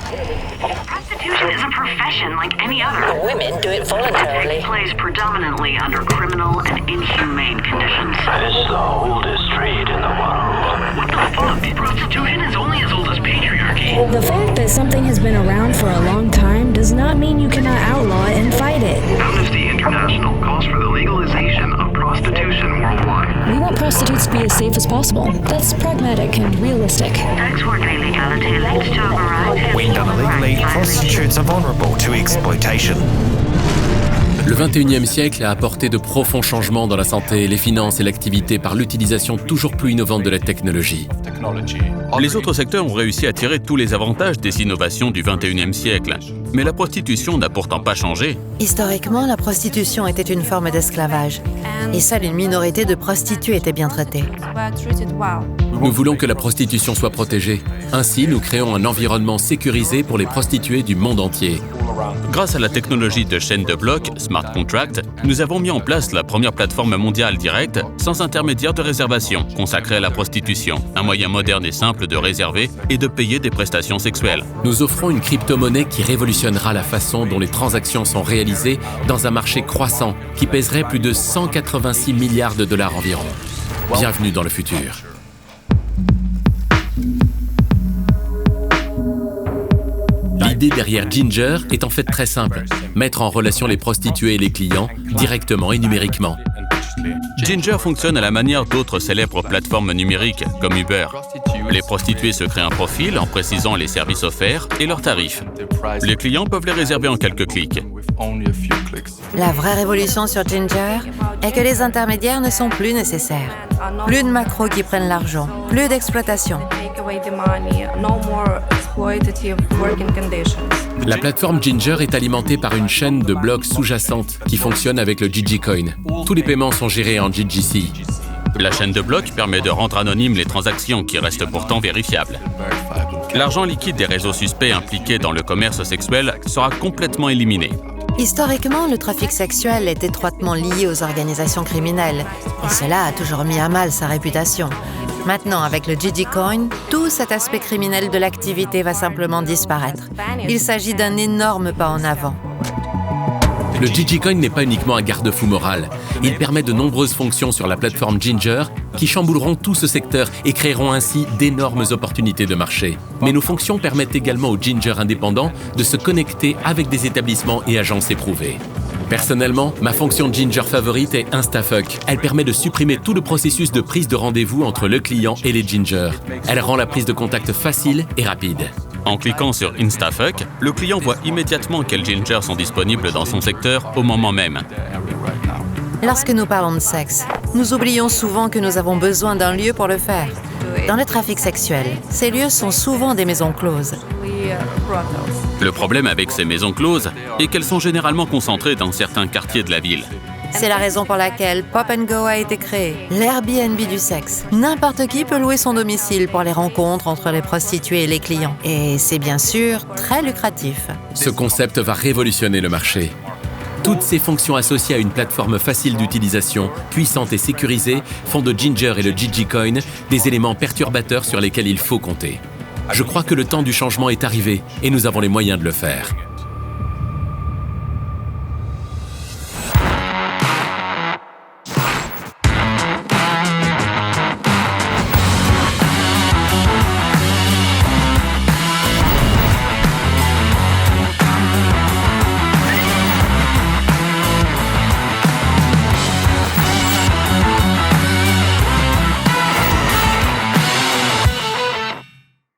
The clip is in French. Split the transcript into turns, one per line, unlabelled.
Prostitution is a profession like any other.
Women do it voluntarily.
It plays predominantly under criminal and inhumane conditions.
It's the oldest trade in the world.
What the fuck? Prostitution is only as old as patriarchy.
The fact that something has been around for a long time does not mean you cannot outlaw it and fight it.
Amnesty International calls for the legalization of prostitution worldwide.
We want prostitutes to be as safe as possible. That's pragmatic and realistic.
Sex work illegality leads to a variety of
When done illegally, prostitutes are vulnerable to exploitation.
Le XXIe siècle a apporté de profonds changements dans la santé, les finances et l'activité par l'utilisation toujours plus innovante de la technologie.
Les autres secteurs ont réussi à tirer tous les avantages des innovations du XXIe siècle. Mais la prostitution n'a pourtant pas changé.
Historiquement, la prostitution était une forme d'esclavage. Et seule une minorité de prostituées était bien traitée.
Nous voulons que la prostitution soit protégée. Ainsi, nous créons un environnement sécurisé pour les prostituées du monde entier.
Grâce à la technologie de chaîne de blocs, Smart Contract, nous avons mis en place la première plateforme mondiale directe, sans intermédiaire de réservation, consacrée à la prostitution. Un moyen moderne et simple de réserver et de payer des prestations sexuelles.
Nous offrons une crypto-monnaie qui révolutionnera la façon dont les transactions sont réalisées dans un marché croissant qui pèserait plus de 186 milliards de dollars environ. Bienvenue dans le futur. L'idée derrière Ginger est en fait très simple, mettre en relation les prostituées et les clients directement et numériquement.
Ginger fonctionne à la manière d'autres célèbres plateformes numériques, comme Uber. Les prostituées se créent un profil en précisant les services offerts et leurs tarifs. Les clients peuvent les réserver en quelques clics.
La vraie révolution sur Ginger est que les intermédiaires ne sont plus nécessaires. Plus de macros qui prennent l'argent, plus d'exploitation.
La plateforme Ginger est alimentée par une chaîne de blocs sous-jacente qui fonctionne avec le GigiCoin. Tous les paiements sont gérés en GGC.
La chaîne de blocs permet de rendre anonymes les transactions qui restent pourtant vérifiables. L'argent liquide des réseaux suspects impliqués dans le commerce sexuel sera complètement éliminé.
Historiquement, le trafic sexuel est étroitement lié aux organisations criminelles. Et cela a toujours mis à mal sa réputation. Maintenant, avec le GigiCoin, tout cet aspect criminel de l'activité va simplement disparaître. Il s'agit d'un énorme pas en avant.
Le GigiCoin n'est pas uniquement un garde-fou moral. Il permet de nombreuses fonctions sur la plateforme Ginger qui chambouleront tout ce secteur et créeront ainsi d'énormes opportunités de marché. Mais nos fonctions permettent également aux Ginger indépendants de se connecter avec des établissements et agences éprouvées. Personnellement, ma fonction Ginger favorite est InstaFuck. Elle permet de supprimer tout le processus de prise de rendez-vous entre le client et les Ginger. Elle rend la prise de contact facile et rapide.
En cliquant sur InstaFuck, le client voit immédiatement quels Gingers sont disponibles dans son secteur au moment même.
Lorsque nous parlons de sexe, nous oublions souvent que nous avons besoin d'un lieu pour le faire. Dans le trafic sexuel, ces lieux sont souvent des maisons closes.
Le problème avec ces maisons closes est qu'elles sont généralement concentrées dans certains quartiers de la ville.
C'est la raison pour laquelle Pop & Go a été créé, l'Airbnb du sexe. N'importe qui peut louer son domicile pour les rencontres entre les prostituées et les clients. Et c'est bien sûr très lucratif.
Ce concept va révolutionner le marché. Toutes ces fonctions associées à une plateforme facile d'utilisation, puissante et sécurisée, font de Ginger et le GigiCoin des éléments perturbateurs sur lesquels il faut compter. Je crois que le temps du changement est arrivé et nous avons les moyens de le faire.